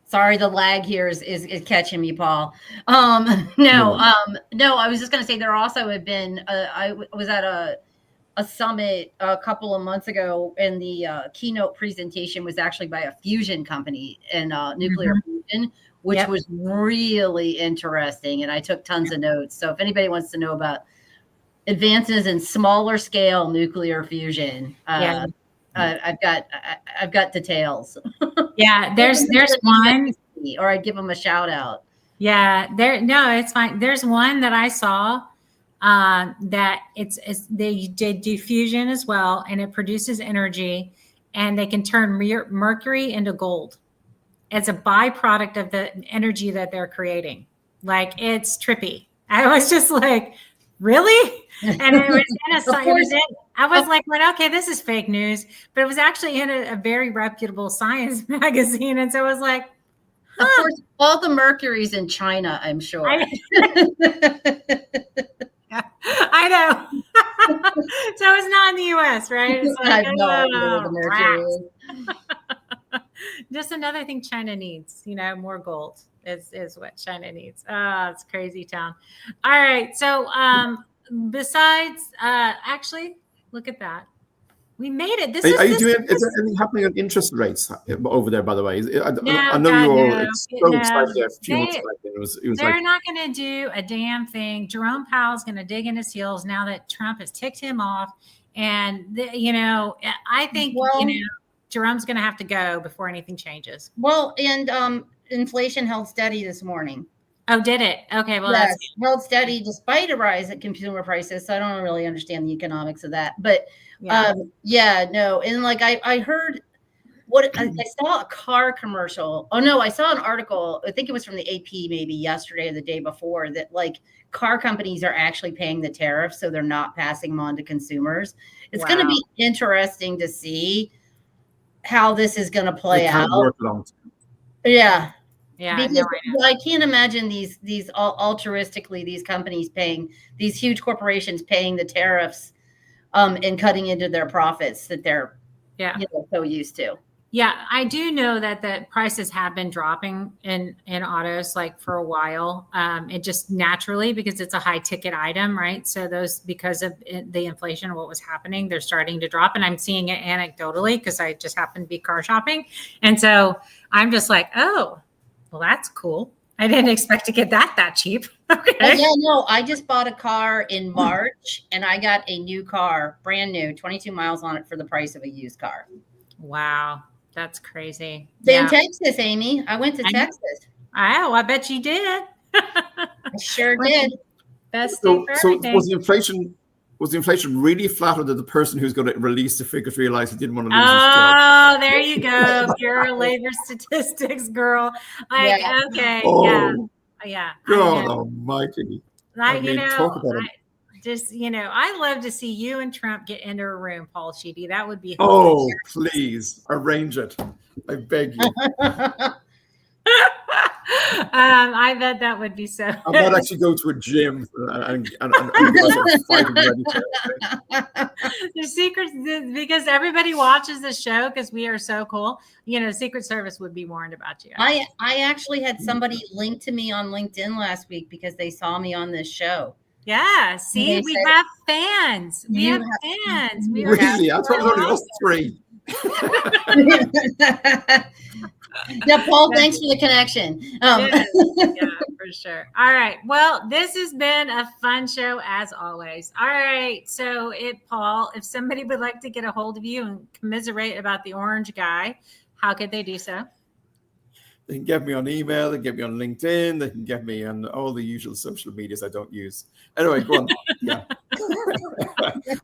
sorry, the lag here is catching me, Paul. No, I was just going to say there also had been, I was at a summit a couple of months ago, and the keynote presentation was actually by a fusion company in nuclear fusion, which was really interesting. And I took tons of notes. So if anybody wants to know about advances in smaller scale nuclear fusion, I've got details. Yeah, there's one, or I'd give them a shout out. Yeah, no, it's fine. There's one that I saw that they did diffusion as well, and it produces energy, and they can turn mercury into gold as a byproduct of the energy that they're creating. Like, it's trippy. I was just like, really? And it was in a science. I was like, well, okay, this is fake news, but it was actually in a very reputable science magazine, and so I was like, of course, all the mercury's in China, I'm sure. I know. So it's not in the U.S., right? It's like, I have no idea where the mercury is. Just another thing China needs, more gold is what China needs. It's crazy town. All right. So besides, actually, look at that. We made it. Is there anything happening on interest rates over there, by the way? I know you all so excited a few months back. It was they're not going to do a damn thing. Jerome Powell's going to dig in his heels now that Trump has ticked him off. And, I think, Jerome's going to have to go before anything changes. Well, and inflation held steady this morning. Oh, did it? Okay, well, yes, held steady despite a rise in consumer prices. So I don't really understand the economics of that. But no. And like I heard I saw a car commercial. Oh, no, I saw an article. I think it was from the AP maybe yesterday or the day before that like car companies are actually paying the tariffs. So they're not passing them on to consumers. It's going to be interesting to see how this is going to play out. Yeah. Yeah, because I can't imagine these altruistically, these companies paying, these huge corporations paying the tariffs and cutting into their profits that they're so used to. Yeah, I do know that the prices have been dropping in autos like for a while. It just naturally, because it's a high ticket item, right? So those, because of the inflation of what was happening, they're starting to drop. And I'm seeing it anecdotally because I just happen to be car shopping. And so I'm just like, oh, well, that's cool. I didn't expect to get that cheap. Okay. Yeah, no, I just bought a car in March and I got a new car, brand new, 22 miles on it for the price of a used car. Wow. That's crazy. In Texas, Amy. I went to Texas. Oh, I bet you did. I sure did. Best state for everything. Was the inflation really flat, or did the person who's going to release the figures realize he didn't want to lose his Oh, job? there you go. Pure labor statistics, girl. Like, okay. Yeah. God almighty. Talk about it. Just, I love to see you and Trump get into a room, Paul Sheedy. That would be hilarious. Please arrange it. I beg you. I bet that would be so. I might actually go to a gym and fight ready for it. The secrets, because everybody watches the show because we are so cool. Secret Service would be warned about you. I actually had somebody link to me on LinkedIn last week because they saw me on this show. Yeah, see, we have fans. We have fans. Really? I thought it was only us three. Yeah, Paul, thanks for the connection. Yeah, for sure. All right. Well, this has been a fun show as always. All right. So Paul, if somebody would like to get a hold of you and commiserate about the orange guy, how could they do so? They can get me on email, they can get me on LinkedIn, they can get me on all the usual social medias I don't use. Anyway, go on. Yeah.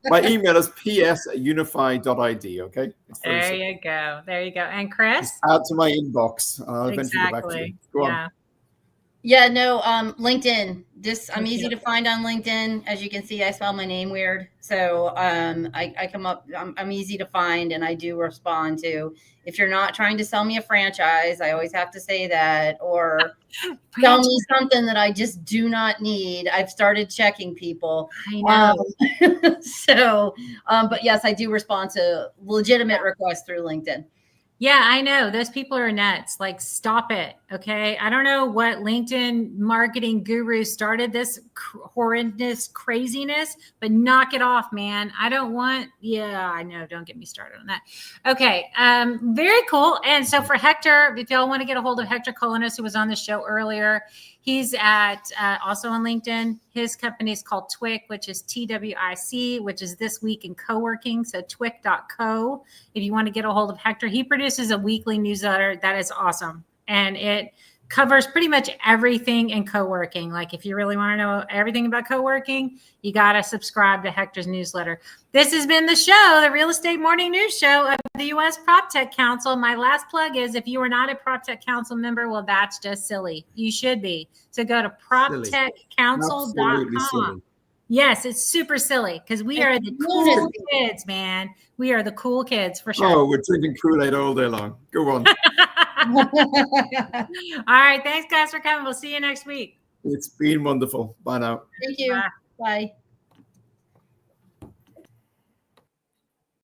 My email is ps@unify.id, okay? There you go. And Chris? Just add to my inbox. I'll eventually get back to you. Go on. Yeah, no, LinkedIn. I'm easy to find on LinkedIn. As you can see, I spell my name weird. So I come up, I'm easy to find, and I do respond to. If you're not trying to sell me a franchise, I always have to say that, or tell me something that I just do not need. I've started checking people. I know. But yes, I do respond to legitimate requests through LinkedIn. Yeah, I know. Those people are nuts. Like, stop it. Okay. I don't know what LinkedIn marketing guru started this horrendous craziness, but knock it off, man. I don't want, yeah, I know. Don't get me started on that. Okay. Very cool. And so for Hector, if y'all want to get a hold of Hector Colinas, who was on the show earlier, he's at also on LinkedIn. His company is called TWIC, which is TWIC, which is This Week in Co-working. So twic.co. If you want to get a hold of Hector, he produces a weekly newsletter that is awesome. And it covers pretty much everything in co-working. Like, if you really want to know everything about co-working, you got to subscribe to Hector's newsletter. This has been the show, the Real Estate Morning News Show of the U.S. PropTech Council. My last plug is, if you are not a PropTech Council member, well, that's just silly. You should be. So go to proptechcouncil.com. Yes, it's super silly, because we are the cool kids, man. We are the cool kids for sure. Oh, we're drinking Kool-Aid all day long. Go on. All right. Thanks, guys, for coming. We'll see you next week. It's been wonderful. Bye now. Thank you. Bye. Bye.